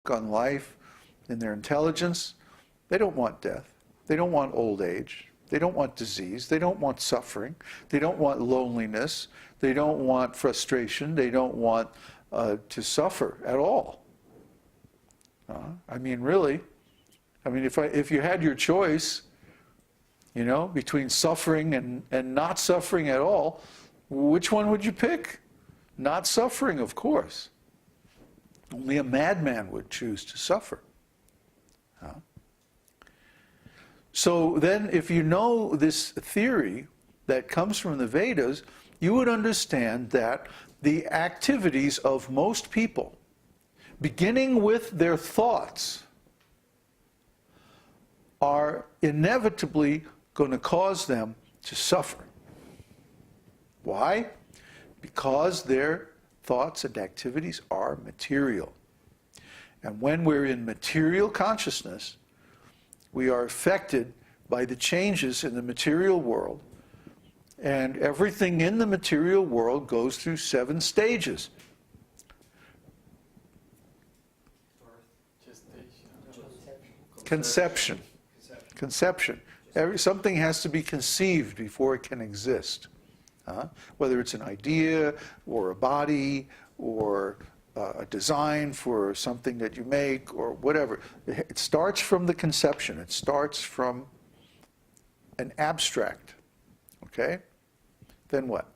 on life, in their intelligence, they don't want death. They don't want old age. They don't want disease. They don't want suffering. They don't want loneliness. They don't want frustration. They don't want to suffer at all. I mean, really. I mean, if you had your choice, you know, between suffering and not suffering at all, which one would you pick? Not suffering, of course. Only a madman would choose to suffer. So then, if you know this theory that comes from the Vedas, you would understand that the activities of most people, beginning with their thoughts, are inevitably going to cause them to suffer. Why? Because their thoughts and activities are material. And when we're in material consciousness, we are affected by the changes in the material world. And everything in the material world goes through 7 stages. Conception. Something has to be conceived before it can exist. Whether it's an idea, or a body, or a design for something that you make, or whatever. It starts from the conception. It starts from an abstract. Okay? Then what?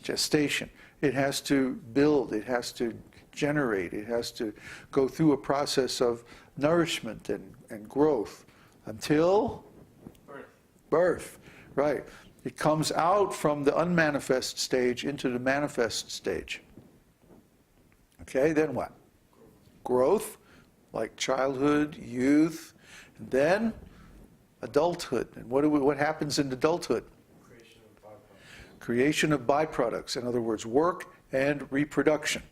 Gestation. It has to build. It has to generate. It has to go through a process of nourishment and growth until birth. Right. It comes out from the unmanifest stage into the manifest stage. Okay, then what? Growth, like childhood, youth, and then adulthood. And what happens in adulthood? Creation of byproducts. In other words, work and reproduction.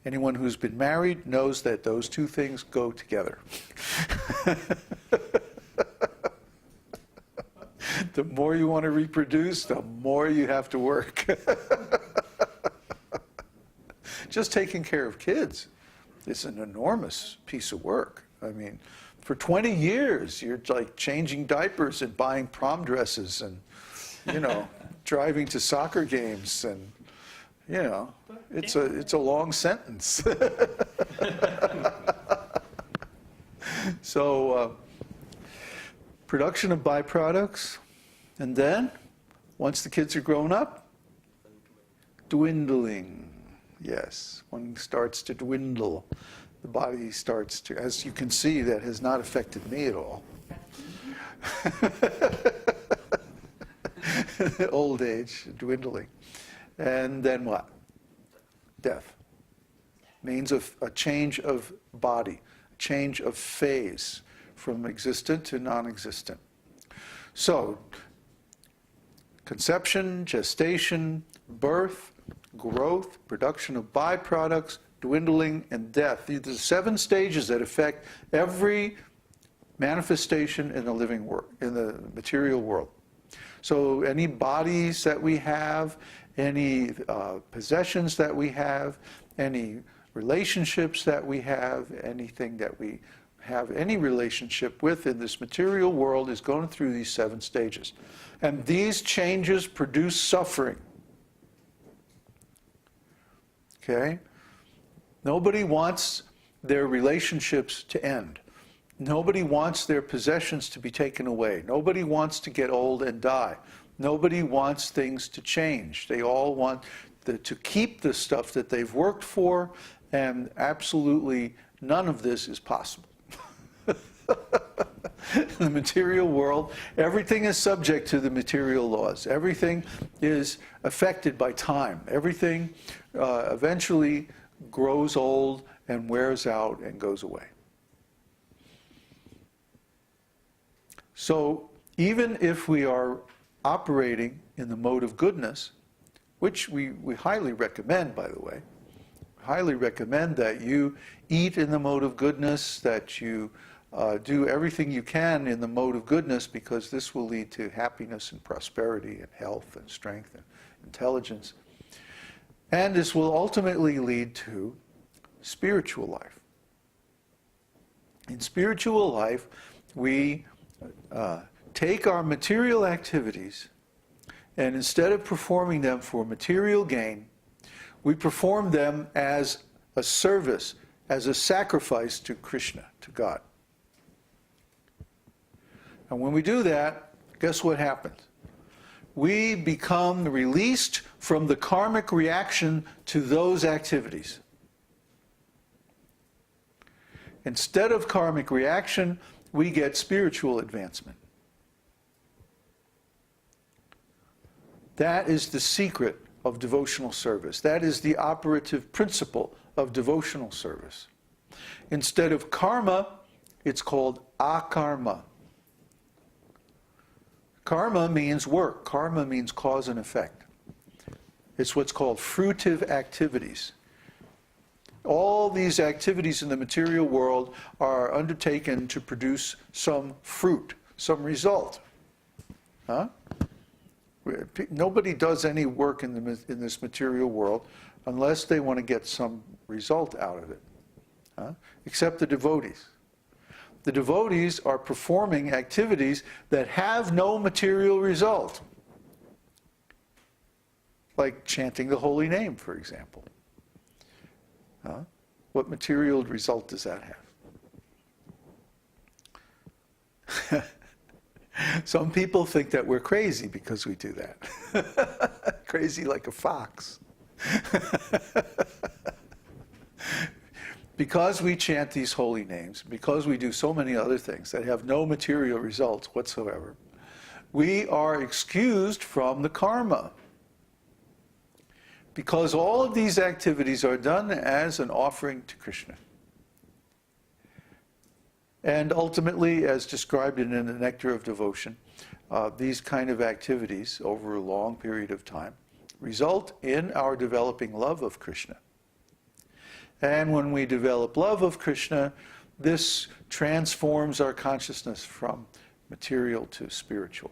Anyone who's been married knows that those two things go together. The more you want to reproduce, the more you have to work. Just taking care of kids is an enormous piece of work. I mean, for 20 years, you're like changing diapers and buying prom dresses and, you know, driving to soccer games and, you know, it's a long sentence. So, production of byproducts, and then, once the kids are grown up, dwindling. Yes, one starts to dwindle. The body starts to, as you can see, that has not affected me at all. Old age, dwindling. And then what? Death. Means a change of body, a change of phase from existent to non-existent. So, conception, gestation, birth, growth, production of byproducts, dwindling, and death. These are the 7 stages that affect every manifestation in the living world, in the material world. So any bodies that we have, any possessions that we have, any relationships that we have, anything that we have any relationship with in this material world is going through these 7 stages. And these changes produce suffering. Okay? Nobody wants their relationships to end. Nobody wants their possessions to be taken away. Nobody wants to get old and die. Nobody wants things to change. They all want to keep the stuff that they've worked for, and absolutely none of this is possible. In the material world, everything is subject to the material laws. Everything is affected by time. Everything eventually grows old and wears out and goes away. So even if we are operating in the mode of goodness, which we highly recommend, by the way, highly recommend that you eat in the mode of goodness, that you do everything you can in the mode of goodness, because this will lead to happiness and prosperity and health and strength and intelligence. And this will ultimately lead to spiritual life. In spiritual life, we take our material activities, and instead of performing them for material gain, we perform them as a service, as a sacrifice to Krishna, to God. And when we do that, guess what happens? We become released from the karmic reaction to those activities. Instead of karmic reaction, we get spiritual advancement. That is the secret of devotional service. That is the operative principle of devotional service. Instead of karma, it's called akarma. Karma means work. Karma means cause and effect. It's what's called fruitive activities. All these activities in the material world are undertaken to produce some fruit, some result. Huh? Nobody does any work in this material world unless they want to get some result out of it, except the devotees. The devotees are performing activities that have no material result, like chanting the holy name, for example. What material result does that have? Some people think that we're crazy because we do that. Crazy like a fox. Because we chant these holy names, because we do so many other things that have no material results whatsoever, we are excused from the karma. Because all of these activities are done as an offering to Krishna. And ultimately, as described in the Nectar of Devotion, these kind of activities over a long period of time result in our developing love of Krishna. And when we develop love of Krishna, this transforms our consciousness from material to spiritual.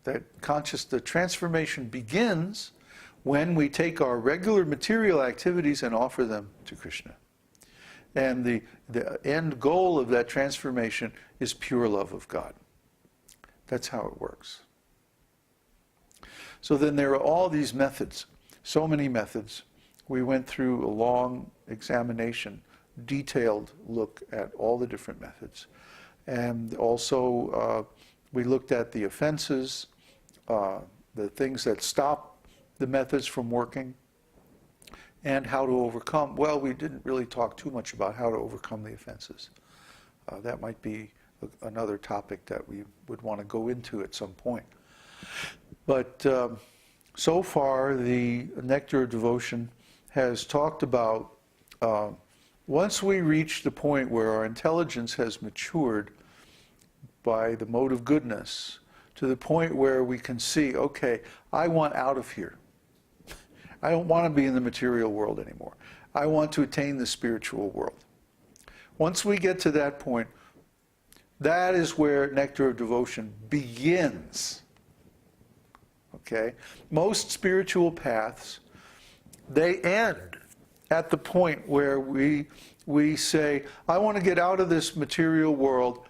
The transformation begins when we take our regular material activities and offer them to Krishna. And the end goal of that transformation is pure love of God. That's how it works. So then there are all these methods, so many methods. We went through a long examination, detailed look at all the different methods. And also we looked at the offenses, the things that stop the methods from working, and how to overcome. Well, we didn't really talk too much about how to overcome the offenses. That might be another topic that we would want to go into at some point. But so far, the Nectar of Devotion has talked about once we reach the point where our intelligence has matured by the mode of goodness, to the point where we can see, okay, I want out of here. I don't want to be in the material world anymore. I want to attain the spiritual world. Once we get to that point, that is where Nectar of Devotion begins. Okay? Most spiritual paths, they end at the point where we say, I want to get out of this material world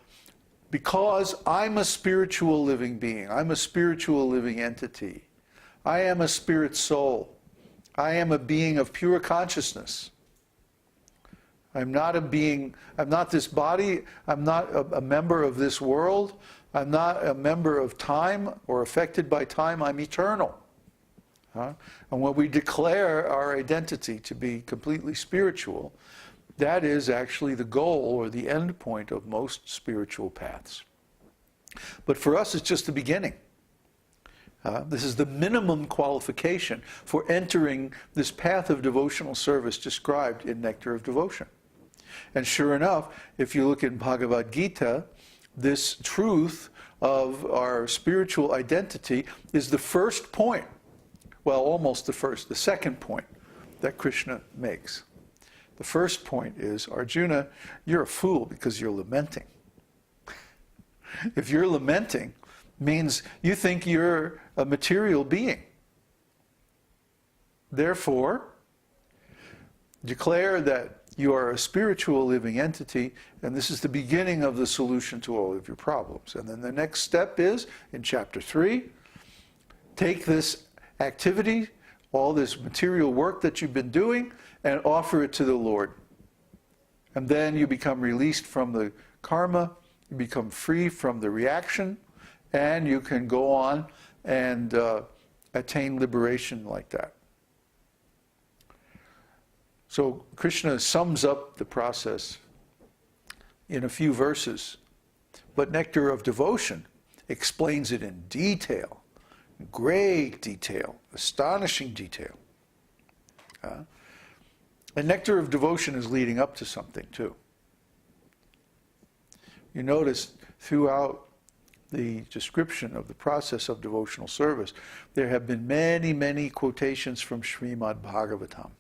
because I'm a spiritual living being. I'm a spiritual living entity. I am a spirit soul. I am a being of pure consciousness. I'm not a being, I'm not this body, I'm not a member of this world, I'm not a member of time or affected by time, I'm eternal. And when we declare our identity to be completely spiritual, that is actually the goal or the end point of most spiritual paths. But for us, it's just the beginning. This is the minimum qualification for entering this path of devotional service described in Nectar of Devotion. And sure enough, if you look in Bhagavad-gītā, this truth of our spiritual identity is the first point, well, almost the second point that Krishna makes. The first point is, Arjuna, you're a fool because you're lamenting. If you're lamenting, means you think you're a material being. Therefore, Declare that you are a spiritual living entity, and this is the beginning of the solution to all of your problems. And then the next step is, in chapter 3, take this activity, all this material work that you've been doing, and offer it to the Lord. And then you become released from the karma, you become free from the reaction, and you can go on and attain liberation like that. So Krishna sums up the process in a few verses, but Nectar of Devotion explains it in detail, great detail, astonishing detail. And Nectar of Devotion is leading up to something too. You notice throughout the description of the process of devotional service, there have been many, many quotations from Śrīmad-Bhāgavatam.